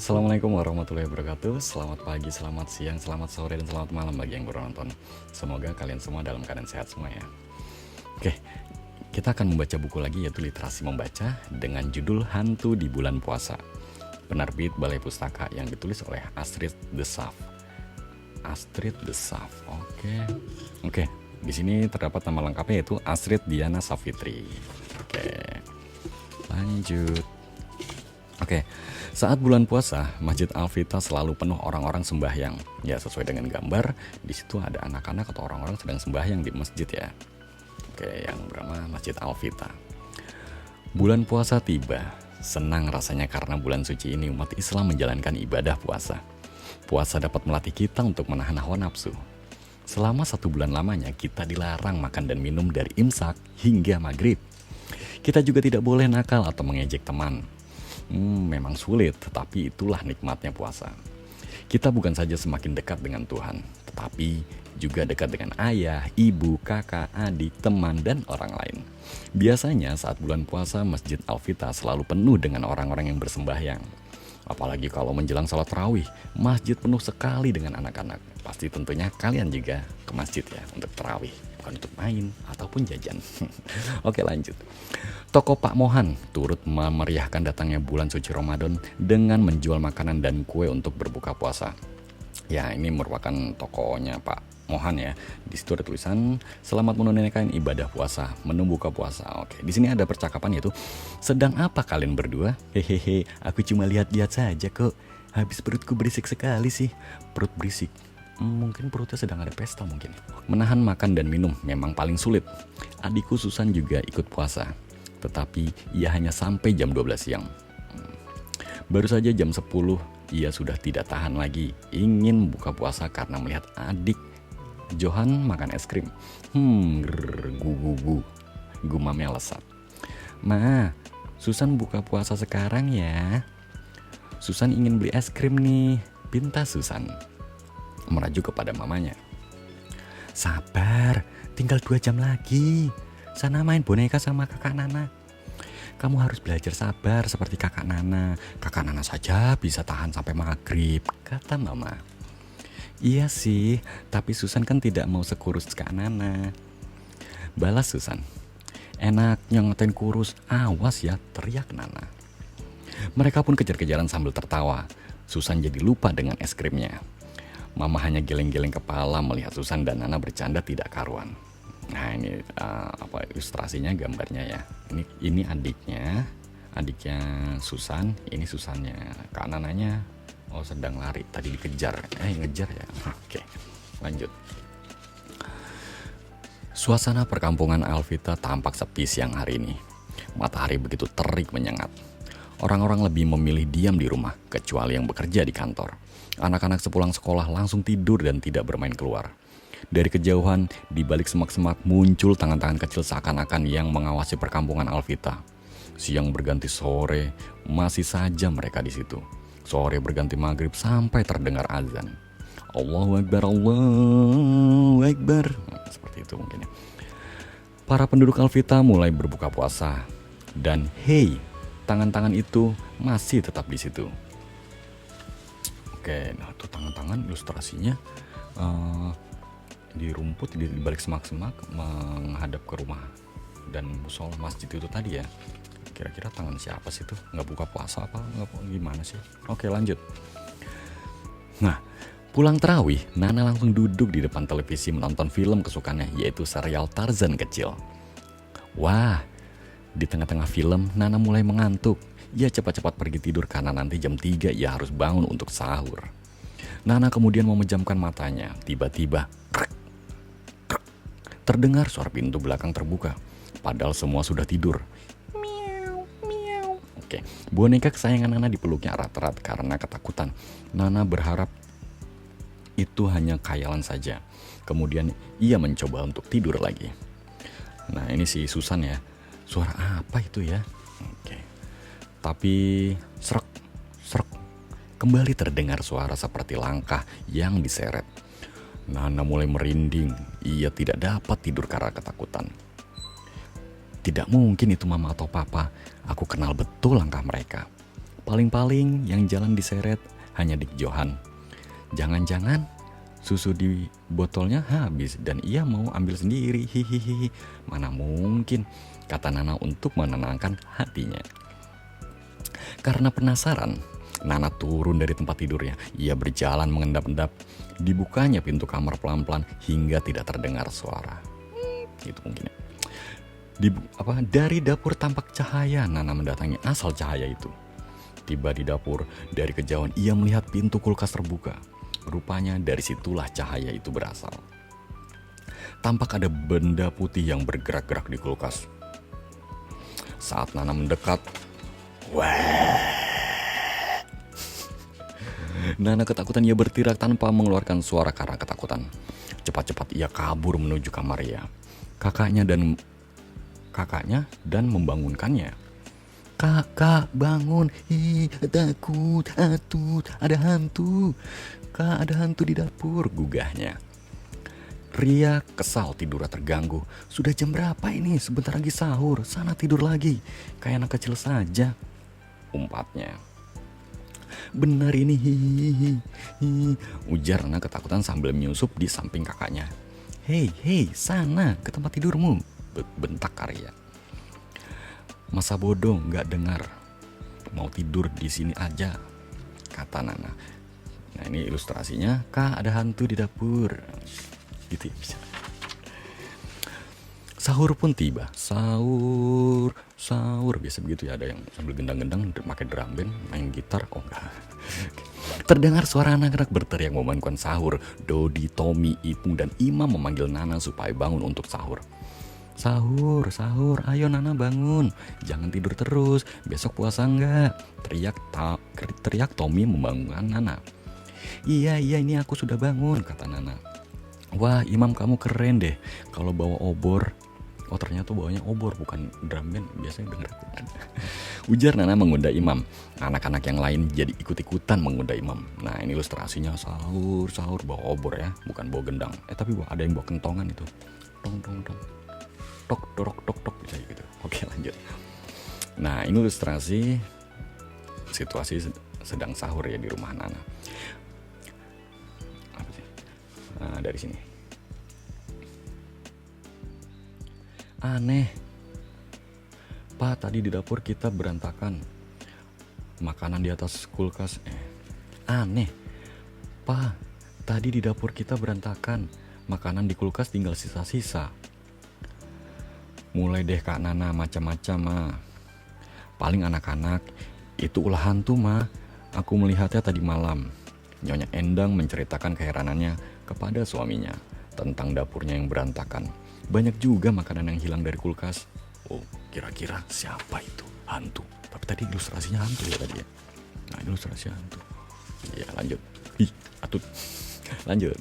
Assalamualaikum warahmatullahi wabarakatuh. Selamat pagi, selamat siang, selamat sore, dan selamat malam bagi yang baru nonton. Semoga kalian semua dalam keadaan sehat semua ya. Oke, kita akan membaca buku lagi yaitu Literasi Membaca dengan judul Hantu di Bulan Puasa. Penerbit Balai Pustaka yang ditulis oleh Astrid de Saaf. Astrid de Saaf. Oke. Di sini terdapat nama lengkapnya yaitu Astrid Diana Savitri. Oke. Lanjut. Oke, saat bulan puasa, Masjid Al-Fita selalu penuh orang-orang sembahyang. Ya, sesuai dengan gambar, di situ ada anak-anak atau orang-orang sedang sembahyang di masjid ya. Oke, yang bernama Masjid Al-Fita. Bulan puasa tiba. Senang rasanya karena bulan suci ini umat Islam menjalankan ibadah puasa. Puasa dapat melatih kita untuk menahan hawa nafsu. Selama 1 bulan lamanya, kita dilarang makan dan minum dari imsak hingga maghrib. Kita juga tidak boleh nakal atau mengejek teman. Memang sulit, tetapi itulah nikmatnya puasa. Kita bukan saja semakin dekat dengan Tuhan, tetapi juga dekat dengan ayah, ibu, kakak, adik, teman, dan orang lain. Biasanya saat bulan puasa, Masjid Al-Fita selalu penuh dengan orang-orang yang bersembahyang. Apalagi kalau menjelang salat tarawih, masjid penuh sekali dengan anak-anak. Pasti tentunya kalian juga ke masjid ya untuk tarawih, bukan untuk main ataupun jajan. Oke, lanjut. Toko Pak Mohan turut memeriahkan datangnya bulan suci Ramadan dengan menjual makanan dan kue untuk berbuka puasa. Ya, ini merupakan tokonya Pak Mohan ya. Di situ ada tulisan selamat menunaikan ibadah puasa, menu buka puasa. Oke, di sini ada percakapan yaitu sedang apa kalian berdua? Hehehe, aku cuma lihat-lihat saja kok. Habis perutku berisik sekali sih. Perut berisik. Mungkin perutnya sedang ada pesta mungkin. Menahan makan dan minum memang paling sulit. Adikku Susan juga ikut puasa. Tetapi ia hanya sampai jam 12 siang. Baru saja jam 10 ia sudah tidak tahan lagi. Ingin buka puasa karena melihat adik Johan makan es krim. Gumamnya lesat. Ma, Susan buka puasa sekarang ya. Susan ingin beli es krim nih. Pinta Susan. Merajuk kepada mamanya. Sabar, tinggal 2 jam lagi. Sana main boneka sama kakak Nana. Kamu harus belajar sabar seperti kakak Nana. Kakak Nana saja bisa tahan sampai maghrib, kata mama. Iya sih, tapi Susan kan tidak mau sekurus Kak Nana. Balas Susan. Enaknya ngatain kurus, awas ya, teriak Nana. Mereka pun kejar-kejaran sambil tertawa. Susan jadi lupa dengan es krimnya. Mama hanya geleng-geleng kepala melihat Susan dan Nana bercanda tidak karuan. Nah, ini ilustrasinya, gambarnya ya. Ini adiknya Susan, ini Susannya. Kak Nananya sedang lari, tadi dikejar. Ngejar ya. Oke, lanjut. Suasana perkampungan Al-Fita tampak sepi siang hari ini. Matahari begitu terik menyengat. Orang-orang lebih memilih diam di rumah, kecuali yang bekerja di kantor. Anak-anak sepulang sekolah langsung tidur dan tidak bermain keluar. Dari kejauhan, di balik semak-semak muncul tangan-tangan kecil seakan-akan yang mengawasi perkampungan Al-Fita. Siang berganti sore, masih saja mereka di situ. Sore berganti maghrib sampai terdengar azan. Allahu Akbar, Allahu Akbar. Seperti itu mungkin ya. Para penduduk Al-Fita mulai berbuka puasa. Dan hey, tangan-tangan itu masih tetap di situ. Oke, nah itu tangan-tangan ilustrasinya di rumput di balik semak-semak menghadap ke rumah dan musola masjid itu tadi ya. Kira-kira tangan siapa sih itu? Nggak buka puasa apa? Gimana sih? Oke, lanjut. Nah, pulang tarawih, Nana langsung duduk di depan televisi menonton film kesukaannya, yaitu serial Tarzan kecil. Wah, di tengah-tengah film, Nana mulai mengantuk. Ia cepat-cepat pergi tidur karena nanti jam 3 ia harus bangun untuk sahur. Nana kemudian memejamkan matanya. Tiba-tiba, terdengar suara pintu belakang terbuka. Padahal semua sudah tidur. Miau, miau. Oke, boneka kesayangan Nana dipeluknya erat-erat karena ketakutan. Nana berharap itu hanya khayalan saja. Kemudian ia mencoba untuk tidur lagi. Nah, ini si Susan ya. Suara apa itu ya? Oke. Tapi srek, kembali terdengar suara seperti langkah yang diseret. Nana mulai merinding. Ia tidak dapat tidur karena ketakutan. Tidak mungkin itu mama atau papa. Aku kenal betul langkah mereka. Paling-paling yang jalan diseret hanya Dik Johan. Jangan-jangan susu di botolnya habis dan ia mau ambil sendiri. Hihihi. Mana mungkin, kata Nana untuk menenangkan hatinya. Karena penasaran, Nana turun dari tempat tidurnya. Ia berjalan mengendap-endap. Dibukanya pintu kamar pelan-pelan hingga tidak terdengar suara. Gitu mungkin ya. Dari dapur tampak cahaya. Nana mendatangi asal cahaya itu. Tiba di dapur, dari kejauhan ia melihat pintu kulkas terbuka. Rupanya dari situlah cahaya itu berasal. Tampak ada benda putih yang bergerak-gerak di kulkas. Saat Nana mendekat, wah! Nana ketakutan, ia berteriak tanpa mengeluarkan suara karena ketakutan. Cepat-cepat ia kabur menuju kamar ia. Kakaknya dan membangunkannya. Kak, bangun. Takut, ada hantu. Kak, ada hantu di dapur, gugahnya. Ria kesal tidurnya terganggu. Sudah jam berapa ini? Sebentar lagi sahur. Sana tidur lagi. Kayak anak kecil saja, umpatnya. Benar ini, ujar Nana ketakutan sambil menyusup di samping kakaknya. Hei, sana ke tempat tidurmu, bentak Ria. Masa bodoh, nggak dengar. Mau tidur di sini aja, kata Nana. Nah ini ilustrasinya, Kak ada hantu di dapur. Gitu ya bisa. Sahur pun tiba. Sahur. Biasa begitu ya, ada yang sambil gendang-gendang pakai drum band, main gitar. Oh enggak. Terdengar suara anak-anak berteriak membangunkan sahur. Dodi, Tommy, Ipung, dan Imam memanggil Nana supaya bangun untuk sahur. Sahur, ayo Nana bangun. Jangan tidur terus, besok puasa enggak? Teriak Tommy membangunkan Nana. Iya ini aku sudah bangun, kata Nana. Wah Imam kamu keren deh kalau bawa obor. Oh ternyata bawanya obor bukan drum band, biasanya denger aku. Ujar Nana mengundang Imam. Anak-anak yang lain jadi ikut-ikutan mengundang Imam. Nah ini ilustrasinya sahur bawa obor ya, bukan bawa gendang. Tapi ada yang bawa kentongan itu. Tong. Tok bisa gitu. Oke lanjut. Nah ini ilustrasi situasi sedang sahur ya di rumah Nana. Apa sih? Nah, dari sini. Aneh. Pak tadi di dapur kita berantakan. Makanan di atas kulkas. Aneh. Pak tadi di dapur kita berantakan. Makanan di kulkas tinggal sisa-sisa. Mulai deh Kak Nana macam-macam mah. Paling anak-anak itu ulah hantu mah. Aku melihatnya tadi malam. Nyonya Endang menceritakan keheranannya kepada suaminya tentang dapurnya yang berantakan. Banyak juga makanan yang hilang dari kulkas. Oh, kira-kira siapa itu? Hantu. Tapi tadi ilustrasinya hantu ya tadi ya. Nah, ilustrasi hantu. Ya, lanjut. Lanjut.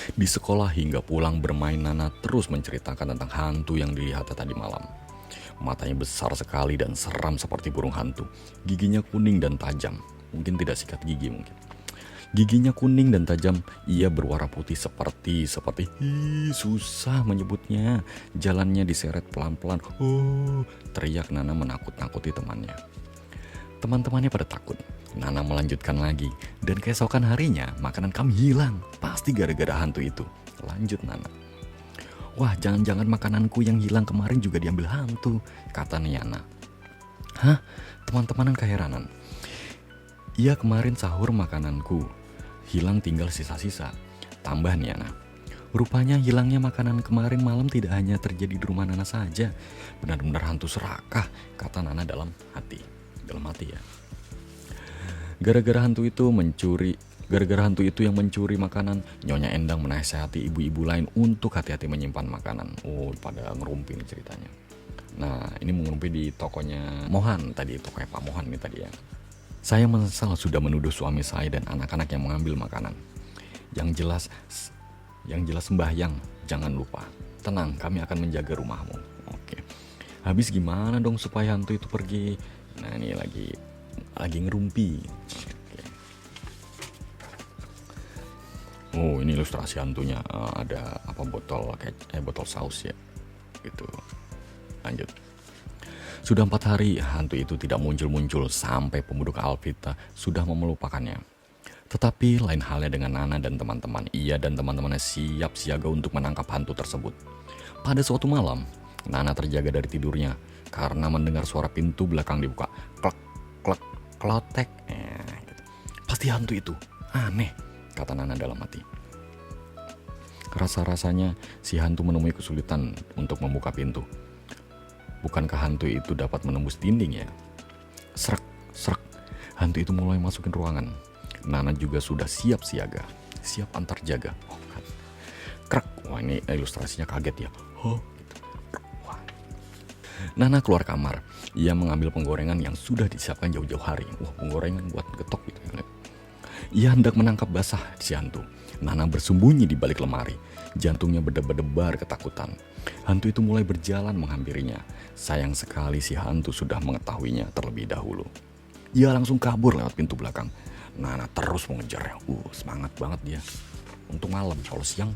Di sekolah hingga pulang bermain Nana terus menceritakan tentang hantu yang dilihatnya tadi malam. Matanya besar sekali dan seram seperti burung hantu. Giginya kuning dan tajam. Mungkin tidak sikat gigi mungkin. Giginya kuning dan tajam. Ia berwarna putih seperti susah menyebutnya. Jalannya diseret pelan-pelan. Oh, teriak Nana menakut-nakuti temannya. Teman-temannya pada takut. Nana melanjutkan lagi. Dan keesokan harinya makanan kami hilang. Pasti gara-gara hantu itu. Lanjut Nana. Wah jangan-jangan makananku yang hilang kemarin juga diambil hantu, kata Niana. Hah? Teman-temanan keheranan. Iya kemarin sahur makananku hilang tinggal sisa-sisa, tambah Niana. Rupanya hilangnya makanan kemarin malam tidak hanya terjadi di rumah Nana saja. Benar-benar hantu serakah, kata Nana dalam hati ya. Gara-gara hantu itu yang mencuri makanan, Nyonya Endang menasihati ibu-ibu lain untuk hati-hati menyimpan makanan. Oh, pada ngerumpi nih ceritanya. Nah, ini mengerumpi di tokonya Mohan tadi, tokonya Pak Mohan nih tadi ya. Saya menyesal sudah menuduh suami saya dan anak-anak yang mengambil makanan. Yang jelas sembahyang, jangan lupa. Tenang, kami akan menjaga rumahmu. Oke. Habis gimana dong supaya hantu itu pergi? Nah, ini lagi ngerumpi. Oh ini ilustrasi hantunya, ada botol saus ya gitu. Lanjut. Sudah 4 hari hantu itu tidak muncul-muncul sampai pemuda Alvita sudah memelupakannya. Tetapi lain halnya dengan Nana dan teman-teman. Ia dan teman-temannya siap siaga untuk menangkap hantu tersebut. Pada suatu malam, Nana terjaga dari tidurnya karena mendengar suara pintu belakang dibuka. Klek, klek, klotek. Gitu. Pasti hantu itu. Aneh, kata Nana dalam hati. Rasa-rasanya si hantu menemui kesulitan untuk membuka pintu. Bukankah hantu itu dapat menembus dinding ya? Serak, serak. Hantu itu mulai masukin ruangan. Nana juga sudah siap siaga, siap antar jaga. Oh, kan. Krek. Wah, ini ilustrasinya kaget ya. Oh, gitu. Wah. Nana keluar kamar. Ia mengambil penggorengan yang sudah disiapkan jauh-jauh hari. Wah, penggorengan buat getok gitu. Ia hendak menangkap basah si hantu. Nana bersembunyi di balik lemari. Jantungnya berdebar-debar ketakutan. Hantu itu mulai berjalan menghampirinya. Sayang sekali si hantu sudah mengetahuinya terlebih dahulu. Ia langsung kabur lewat pintu belakang. Nana terus mengejarnya. Semangat banget dia. Untuk malam, kalau siang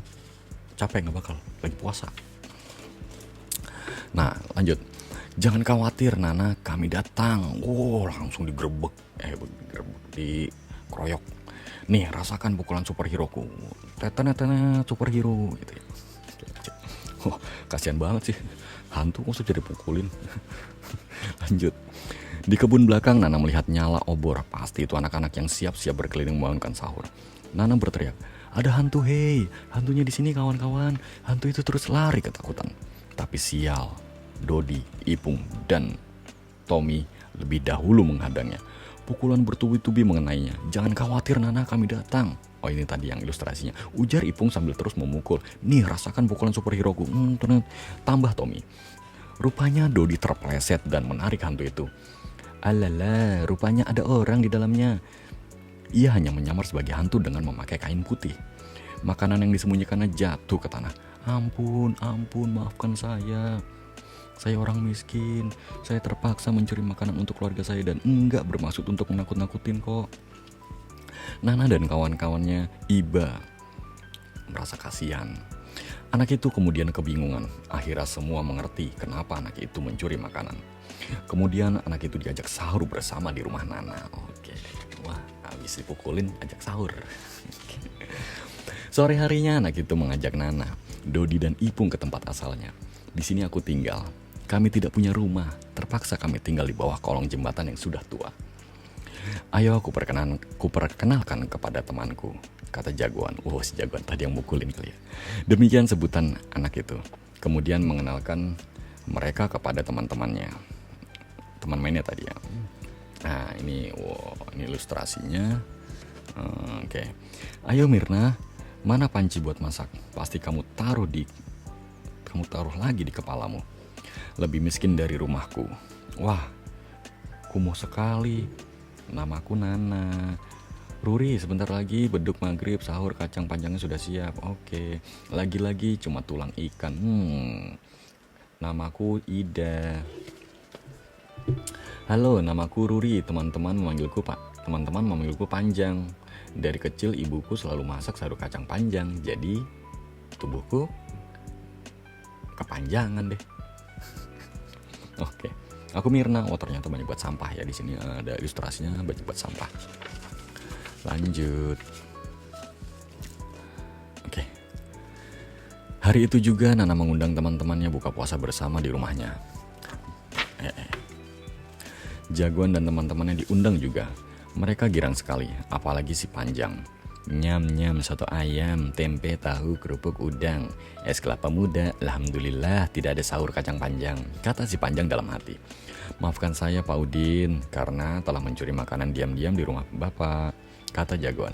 capek gak bakal. Lagi puasa. Nah, lanjut. Jangan khawatir Nana, kami datang. Langsung digerebek. Dikeroyok. Nih, rasakan pukulan superhero-ku. Tetene superhero gitu ya. Kasihan banget sih. Hantu kok jadi pukulin. Lanjut. Di kebun belakang Nana melihat nyala obor. Pasti itu anak-anak yang siap-siap berkeliling membangunkan sahur. Nana berteriak, "Ada hantu, hei! Hantunya di sini kawan-kawan." Hantu itu terus lari ketakutan. Tapi sial, Dodi, Ipung, dan Tommy lebih dahulu menghadangnya. Pukulan bertubi-tubi mengenainya. "Jangan khawatir Nana, kami datang." Oh, ini tadi yang ilustrasinya. Ujar Ipung sambil terus memukul. "Nih, rasakan pukulan superhero-ku." Tambah Tommy. Rupanya Dodi terpleset dan menarik hantu itu. Alala, rupanya ada orang di dalamnya. Ia hanya menyamar sebagai hantu dengan memakai kain putih. Makanan yang disembunyikannya jatuh ke tanah. Ampun, maafkan saya. Saya orang miskin. Saya terpaksa mencuri makanan untuk keluarga saya dan enggak bermaksud untuk menakut-nakutin kok. Nana dan kawan-kawannya iba merasa kasihan. Anak itu kemudian kebingungan. Akhirnya semua mengerti kenapa anak itu mencuri makanan. Kemudian anak itu diajak sahur bersama di rumah Nana. Oke, wah, habis dipukulin ajak sahur. Sore harinya anak itu mengajak Nana, Dodi dan Ipung ke tempat asalnya. "Di sini aku tinggal. Kami tidak punya rumah. Terpaksa kami tinggal di bawah kolong jembatan yang sudah tua. Ayo aku perkenalkan kepada temanku," kata Jagoan. Si Jagoan tadi yang mukulin kali ya. Demikian sebutan anak itu. Kemudian mengenalkan mereka kepada teman-temannya. Teman mainnya tadi ya. Nah, ini ilustrasinya. Oke. "Ayo Mirna, mana panci buat masak? Pasti kamu taruh lagi di kepalamu. Lebih miskin dari rumahku." Wah, kumuh sekali. "Namaku Nana. Ruri, sebentar lagi beduk maghrib, sahur kacang panjangnya sudah siap." Oke. Lagi-lagi cuma tulang ikan. "Namaku Ida." "Halo, namaku Ruri. Teman-teman memanggilku Panjang. Dari kecil ibuku selalu masak sayur kacang panjang, jadi tubuhku kepanjangan deh." Oke. "Aku Mirna." Ternyata banyak buat sampah ya di sini, ada ilustrasinya banyak buat sampah. Lanjut. Oke. Hari itu juga Nana mengundang teman-temannya buka puasa bersama di rumahnya. Jagoan dan teman-temannya diundang juga. Mereka girang sekali, apalagi si Panjang. "Nyam-nyam soto ayam, tempe, tahu, kerupuk, udang, es kelapa muda. Alhamdulillah tidak ada sahur kacang panjang," kata si Panjang dalam hati. "Maafkan saya Pak Udin karena telah mencuri makanan diam-diam di rumah Bapak," kata Jagoan.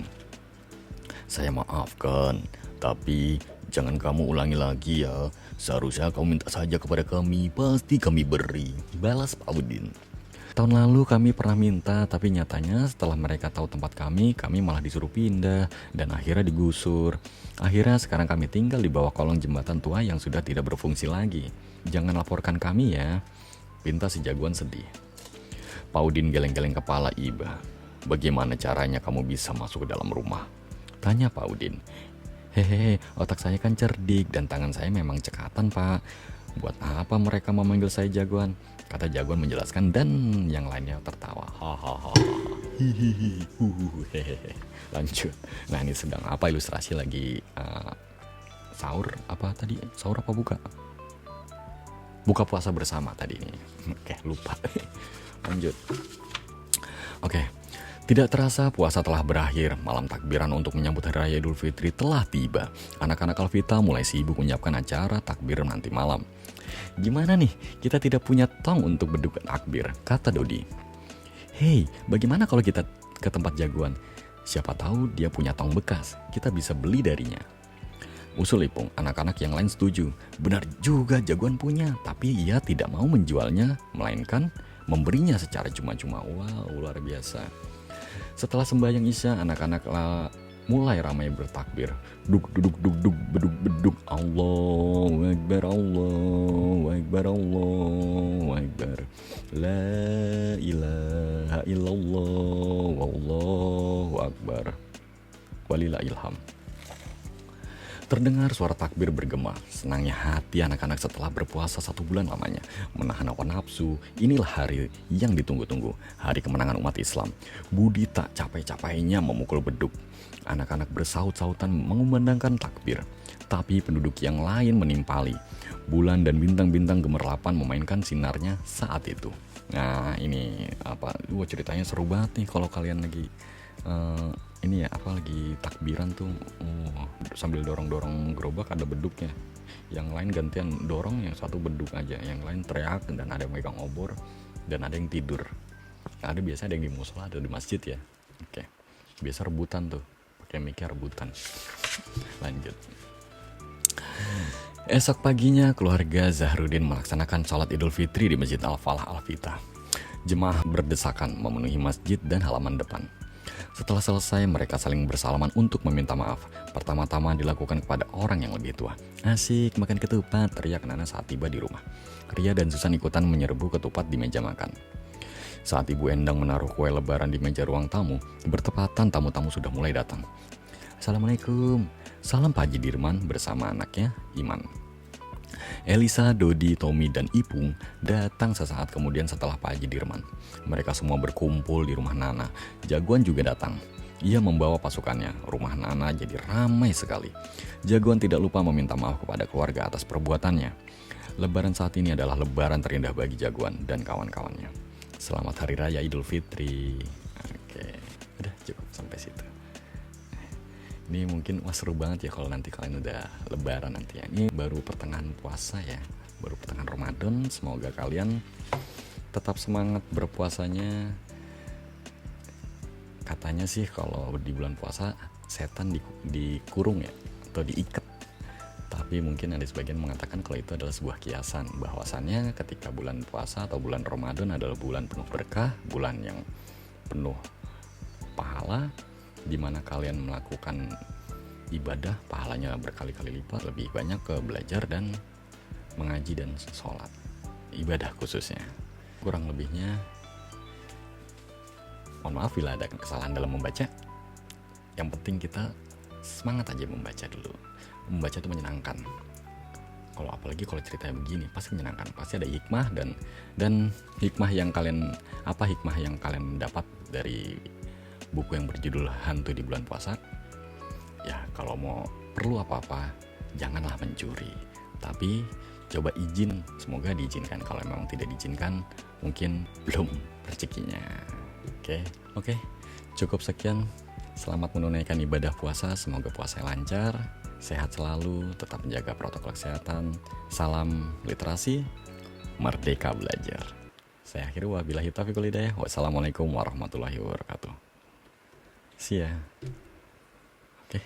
"Saya maafkan, tapi jangan kamu ulangi lagi ya. Seharusnya kamu minta saja kepada kami, pasti kami beri," balas Pak Udin. "Tahun lalu kami pernah minta, tapi nyatanya setelah mereka tahu tempat kami malah disuruh pindah dan akhirnya digusur. Akhirnya sekarang kami tinggal di bawah kolong jembatan tua yang sudah tidak berfungsi lagi. Jangan laporkan kami ya," pinta si Jagoan sedih. Pak Udin geleng-geleng kepala iba. "Bagaimana caranya kamu bisa masuk ke dalam rumah?" tanya Pak Udin. "Hehehe, otak saya kan cerdik dan tangan saya memang cekatan Pak. Buat apa mereka memanggil saya jagoan? Kata jagoan menjelaskan dan yang lainnya tertawa. Hahaha. Hihihi. Hehehe. Lanjut. Nah ini sedang apa ilustrasi lagi sahur apa tadi? Sahur apa buka? Buka puasa bersama tadi ini. Oke lupa. Lanjut. Oke. Tidak terasa puasa telah berakhir, malam takbiran untuk menyambut Hari Raya Idul Fitri telah tiba. Anak-anak Alvita mulai sibuk menyiapkan acara takbir nanti malam. Gimana nih, kita tidak punya tong untuk beduk takbir, kata Dodi. Hei, bagaimana kalau kita ke tempat jagoan? Siapa tahu dia punya tong bekas, kita bisa beli darinya. Usul Ipung, anak-anak yang lain setuju. Benar juga jagoan punya, tapi ia tidak mau menjualnya, melainkan memberinya secara cuma-cuma. Wow, luar biasa. Setelah sembahyang Isya, anak-anak mulai ramai bertakbir. Duk duduk duk duk beduk beduk. Allahu Akbar, Allahu Akbar, Allahu Akbar. La ilaha illallah, wallahu akbar. Walillahil hamd. Terdengar suara takbir bergema. Senangnya hati anak-anak setelah berpuasa 1 bulan lamanya. Menahan hawa nafsu. Inilah hari yang ditunggu-tunggu. Hari kemenangan umat Islam. Budi tak capai-capainya memukul beduk. Anak-anak bersaut-sautan mengumandangkan takbir. Tapi penduduk yang lain menimpali. Bulan dan bintang-bintang gemerlapan memainkan sinarnya saat itu. Nah ini apa? Ceritanya seru banget nih kalau kalian lagi ini ya apa lagi takbiran tuh sambil dorong-dorong gerobak ada beduknya, yang lain gantian dorong, yang satu beduk aja, yang lain teriak dan ada yang megang obor dan ada yang tidur. Nah, ada biasa ada yang di musola atau di masjid ya. Oke, biasa rebutan tuh pakai mic rebutan. Lanjut. Esok paginya keluarga Zahrudin melaksanakan sholat Idul Fitri di Masjid Al-Falah Alvita. Jemaah berdesakan memenuhi masjid dan halaman depan. Setelah selesai, mereka saling bersalaman untuk meminta maaf. Pertama-tama dilakukan kepada orang yang lebih tua. Asik makan ketupat, teriak Nana saat tiba di rumah. Ria dan Susan ikutan menyerbu ketupat di meja makan. Saat Ibu Endang menaruh kue lebaran di meja ruang tamu, bertepatan tamu-tamu sudah mulai datang. Assalamualaikum. Salam Pak Haji Dirman bersama anaknya, Iman. Elisa, Dodi, Tommy, dan Ipung datang sesaat kemudian setelah Pak Haji Dirman. Mereka semua berkumpul di rumah Nana. Jagoan juga datang. Ia membawa pasukannya. Rumah Nana jadi ramai sekali. Jagoan tidak lupa meminta maaf kepada keluarga atas perbuatannya. Lebaran saat ini adalah lebaran terindah bagi Jagoan dan kawan-kawannya. Selamat Hari Raya Idul Fitri. Oke, udah cukup sampai situ. Ini mungkin seru banget ya kalau nanti kalian udah lebaran nanti ya. Ini baru pertengahan puasa ya, baru pertengahan Ramadan. Semoga kalian tetap semangat berpuasanya. Katanya sih kalau di bulan puasa setan dikurung ya, atau diikat. Tapi mungkin ada sebagian mengatakan kalau itu adalah sebuah kiasan, bahwasannya ketika bulan puasa atau bulan Ramadan adalah bulan penuh berkah, bulan yang penuh pahala, di mana kalian melakukan ibadah pahalanya berkali-kali lipat, lebih banyak ke belajar dan mengaji dan sholat, ibadah khususnya. Kurang lebihnya mohon maaf bila ada kesalahan dalam membaca. Yang penting kita semangat aja membaca dulu. Membaca itu menyenangkan. Kalau apalagi kalau ceritanya begini pasti menyenangkan, pasti ada hikmah dan hikmah yang kalian dapat dari buku yang berjudul Hantu di Bulan Puasa. Ya kalau mau perlu apa-apa janganlah mencuri, tapi coba izin, semoga diizinkan. Kalau memang tidak diizinkan mungkin belum rezekinya. Oke, cukup sekian. Selamat menunaikan ibadah puasa, semoga puasa lancar, sehat selalu, tetap menjaga protokol kesehatan. Salam literasi, merdeka belajar. Saya akhiri, wabillahi taufiq wal hidayah. Wassalamualaikum warahmatullahi wabarakatuh. See ya. Oke.